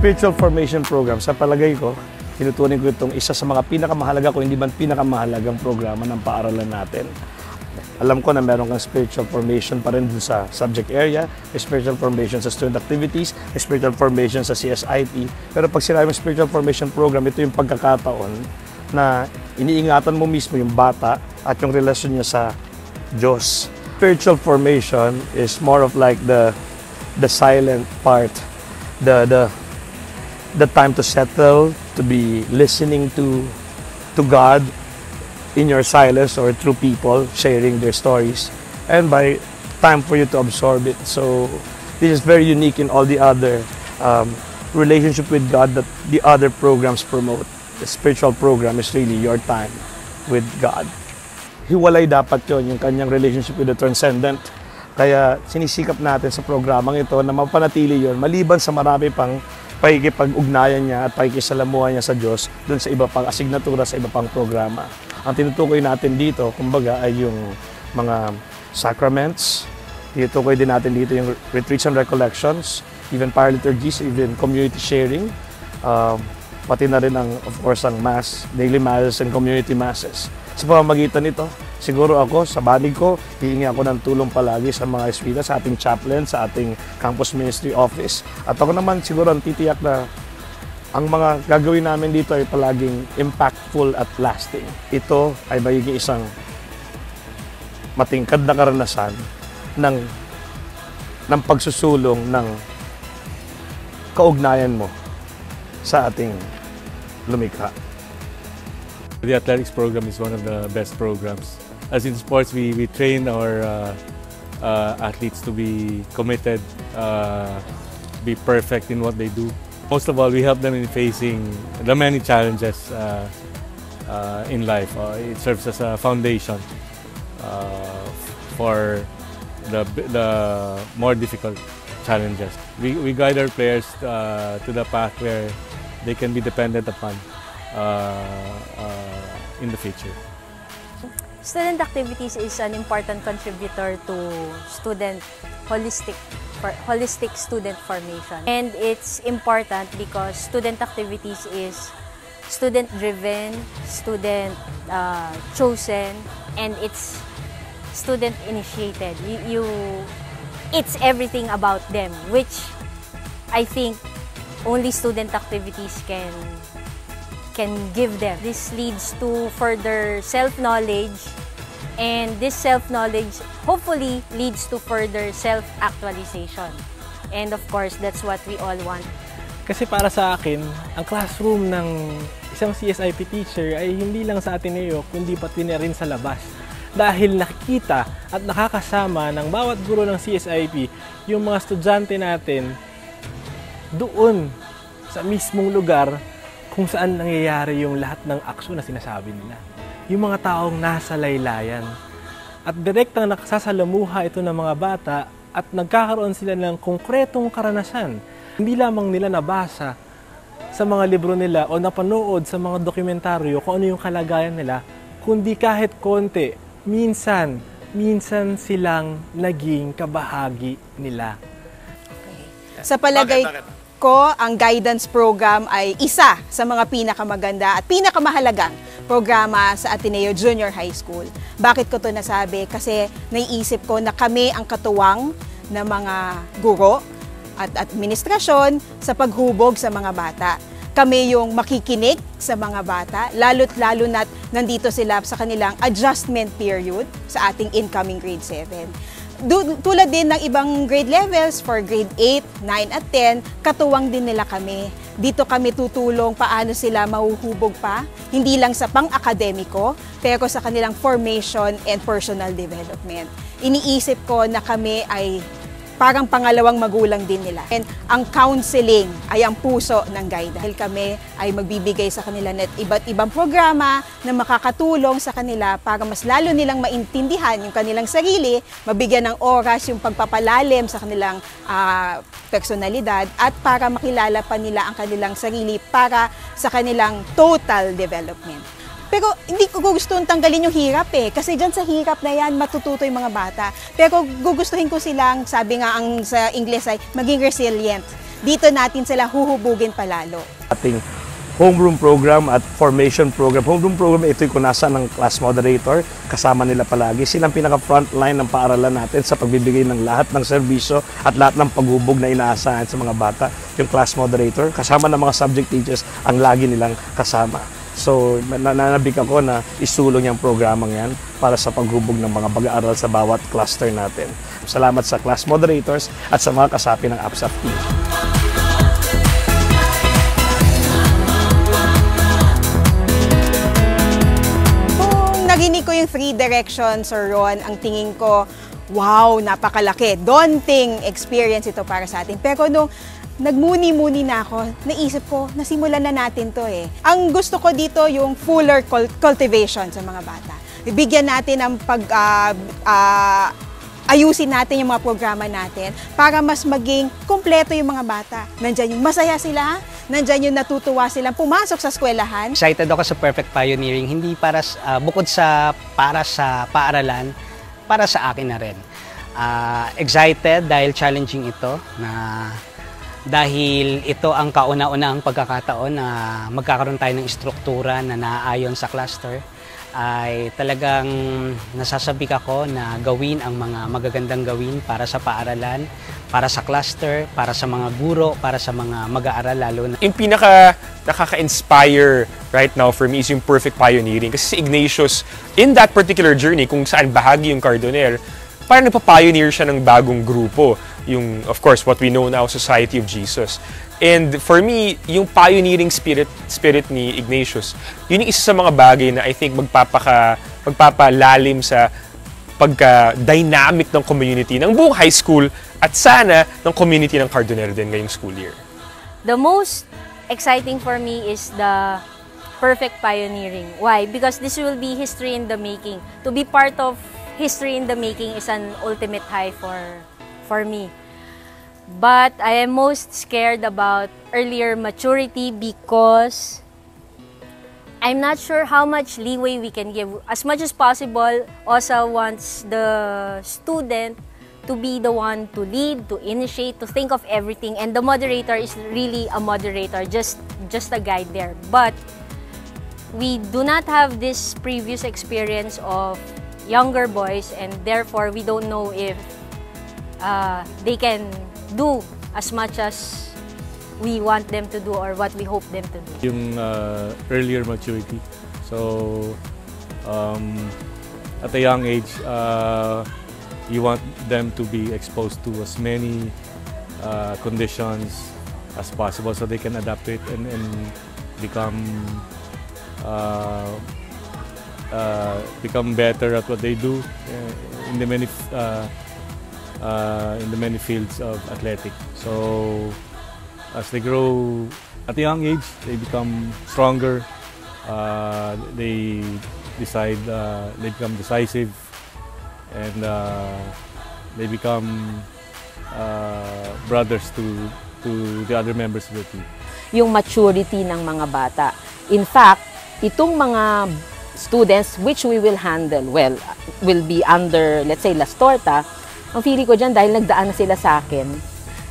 Spiritual Formation Program, sa palagay ko, tinutunin ko itong isa sa mga pinakamahalaga kung hindi man pinakamahalagang programa ng paaralan natin. Alam ko na meron kang spiritual formation pa rin dun sa subject area, may spiritual formation sa student activities, may spiritual formation sa CSIP. Pero pag sinabi ng spiritual formation program, ito yung pagkakataon na iniingatan mo mismo yung bata at yung relasyon niya sa Diyos. Spiritual formation is more of like the silent part, the time to settle, to be listening to God in your silence or through people sharing their stories, and by time for you to absorb it. So this is very unique in all the other relationship with God that the other programs promote. The spiritual program is really your time with God. Hiwalay dapat yon yung kanyang relationship with the transcendent. Kaya sinisikap natin sa programang ito na mapanatili yon maliban sa marami pang pakikipag-ugnayan niya at pakikisalamuhan niya sa Diyos dun sa iba pang asignatura, sa iba pang programa. Ang tinutukoy natin dito, kumbaga, ay yung mga sacraments. Tinutukoy din natin dito yung retreats and recollections, even paraliturgies, even community sharing. Pati na rin ang, of course, ang mass, daily masses and community masses. Sa pamamagitan nito, siguro ako, sa banig ko, hihingi ako ng tulong palagi sa mga eskwela, sa ating chaplain, sa ating campus ministry office. At ako naman siguro ang titiyak na ang mga gagawin namin dito ay palaging impactful at lasting. Ito ay magiging isang matingkad na karanasan ng pagsusulong ng kaugnayan mo sa ating lumikha. The athletics program is one of the best programs. As in sports, we train our athletes to be committed, be perfect in what they do. Most of all, we help them in facing the many challenges in life. It serves as a foundation for the more difficult challenges. We guide our players to the path where they can be dependent upon in the future. Student activities is an important contributor to student holistic student formation. And it's important because student activities is student-driven, student-chosen, and it's student-initiated. It's everything about them, which I think only student activities can give them. This leads to further self-knowledge, and this self-knowledge hopefully leads to further self-actualization. And of course, that's what we all want. Kasi para sa akin, ang classroom ng isang CSIP teacher ay hindi lang sa Ateneo, kundi pati na rin sa labas. Dahil nakikita at nakakasama ng bawat guro ng CSIP yung mga estudyante natin doon sa mismong lugar kung saan nangyayari yung lahat ng aksyon na sinasabi nila. Yung mga taong nasa laylayan. At direktang nakasasalamuha ito ng mga bata at nagkakaroon sila ng konkretong karanasan. Hindi lamang nila nabasa sa mga libro nila o napanood sa mga dokumentaryo kung ano yung kalagayan nila, kundi kahit konti, minsan silang naging kabahagi nila. Okay. Sa palagay ko, ang guidance program ay isa sa mga pinakamaganda at pinakamahalagang programa sa Ateneo Junior High School. Bakit ko to nasabi? Kasi naiisip ko na kami ang katuwang ng mga guro at administrasyon sa paghubog sa mga bata. Kami yung makikinig sa mga bata, lalo na't nandito sila sa kanilang adjustment period sa ating incoming grade 7. Tulad din ng ibang grade levels for grade 8, 9 at 10, katuwang din nila kami. Dito kami tutulong paano sila mahuhubog pa, hindi lang sa pang-akademiko, pero sa kanilang formation and personal development. Iniisip ko na kami ay parang pangalawang magulang din nila. And ang counseling ay ang puso ng guidance. Dahil kami ay magbibigay sa kanila ng iba't ibang programa na makakatulong sa kanila para mas lalo nilang maintindihan yung kanilang sarili, mabigyan ng oras yung pagpapalalim sa kanilang personalidad at para makilala pa nila ang kanilang sarili para sa kanilang total development. Pero hindi ko gusto tanggalin yung hirap eh. Kasi dyan sa hirap na yan, matututo yung mga bata. Pero gugustuhin ko silang, sabi nga ang sa English ay, maging resilient. Dito natin sila huhubugin palalo. Ating homeroom program at formation program. Homeroom program, ito'y kunasa ng class moderator. Kasama nila palagi. Silang pinaka-frontline ng paaralan natin sa pagbibigay ng lahat ng serbisyo at lahat ng paghubog na inaasahan sa mga bata. Yung class moderator, kasama ng mga subject teachers, ang lagi nilang kasama. So, nanabik ako na isulong yung programang yan para sa paghubog ng mga pag-aaral sa bawat cluster natin. Salamat sa class moderators at sa mga kasapi ng APSAF team. Naginig ko yung 3 directions, Sir Ron, ang tingin ko, wow, napakalaki. Daunting experience ito para sa atin. Pero nung nagmuni-muni na ako, naisip ko, nasimulan na natin to eh. Ang gusto ko dito yung fuller cultivation sa mga bata. Bibigyan natin ng ayusin natin yung mga programa natin para mas maging kumpleto yung mga bata. Nandyan yung masaya sila, nandyan yung natutuwa silang pumasok sa eskwelahan. Excited ako sa Perfect Pioneering, hindi para bukod sa para sa paaralan, para sa akin na rin. Excited dahil challenging ito, dahil ito ang kauna-unahang pagkakataon na magkakaroon tayo ng struktura na naaayon sa cluster, ay talagang nasasabik ako na gawin ang mga magagandang gawin para sa paaralan, para sa cluster, para sa mga guro, para sa mga mag-aaral lalo na. Yung pinaka nakaka-inspire right now for me is yung Perfect Pioneering. Kasi si Ignatius, in that particular journey, kung saan bahagi yung Cardonel, parang nagpa-pioneer siya ng bagong grupo. Yung, of course, what we know now, Society of Jesus. And for me, yung pioneering spirit ni Ignatius, yun yung isa sa mga bagay na I think magpapalalim sa pagka-dynamic ng community ng buong high school at sana ng community ng Cardonel din ngayong school year. The most exciting for me is the Perfect Pioneering. Why? Because this will be history in the making. To be part of history in the making is an ultimate high for me. But I am most scared about earlier maturity because I'm not sure how much leeway we can give. As much as possible, OSA wants the student to be the one to lead, to initiate, to think of everything. And the moderator is really a moderator, just a guide there. But we do not have this previous experience of younger boys, and therefore we don't know if they can do as much as we want them to do or what we hope them to do. Yung earlier maturity. So, at a young age, you want them to be exposed to as many conditions as possible so they can adapt to it and become better at what they do in the many fields of athletics. So as they grow at a young age, they become stronger. They become decisive, and they become brothers to the other members of the team. Yung maturity ng mga bata. In fact, itong mga students which we will handle, will be under, let's say, Las Torta, ang feeling ko dyan dahil nagdaan na sila sa akin,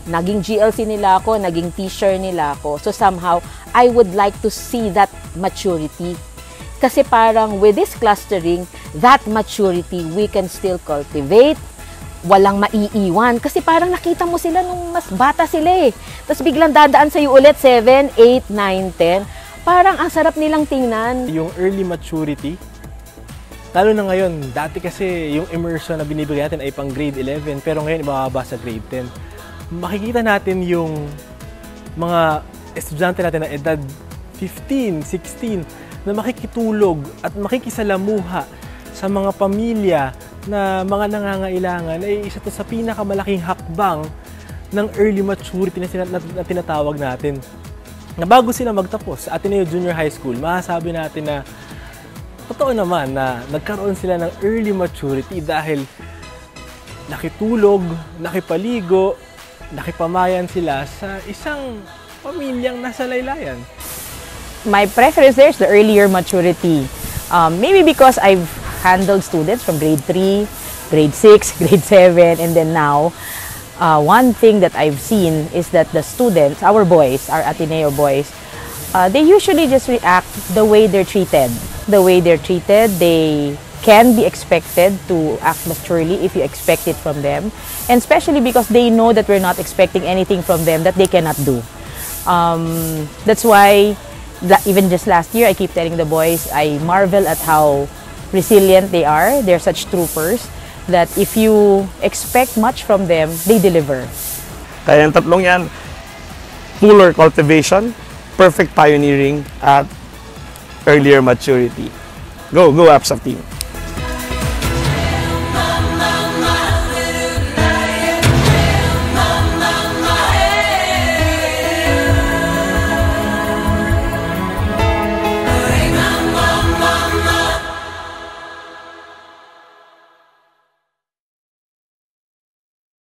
naging GLC nila ako, naging teacher nila ako. So somehow, I would like to see that maturity. Kasi parang with this clustering, that maturity we can still cultivate. Walang maiiwan. Kasi parang nakita mo sila nung mas bata sila eh. Tapos biglang dadaan sa'yo ulit, 7, 8, 9, 10. Parang ang sarap nilang tingnan. Yung early maturity, lalo na ngayon, dati kasi yung immersion na binibigay natin ay pang grade 11, pero ngayon ibababa sa grade 10. Makikita natin yung mga estudyante natin na edad 15, 16, na makikitulog at makikisalamuha sa mga pamilya na mga nangangailangan, ay isa to sa pinakamalaking hakbang ng early maturity na tinatawag natin. Na bago sila magtapos sa Ateneo Junior High School, masasabi natin na totoo naman na nagkaroon sila ng early maturity dahil nakitulog, nakipaligo, nakipamayan sila sa isang pamilyang nasa laylayan. My preference there is the earlier maturity. Maybe because I've handled students from grade 3, grade 6, grade 7, and then now, one thing that I've seen is that the students, our boys, our Ateneo boys, they usually just react the way they're treated. The way they're treated, they can be expected to act maturely if you expect it from them. And especially because they know that we're not expecting anything from them that they cannot do. That's why, even just last year, I keep telling the boys, I marvel at how resilient they are. They're such troopers that if you expect much from them, they deliver. Kaya yung tatlong yan, fuller cultivation, perfect pioneering, at earlier maturity. Go APSAF team!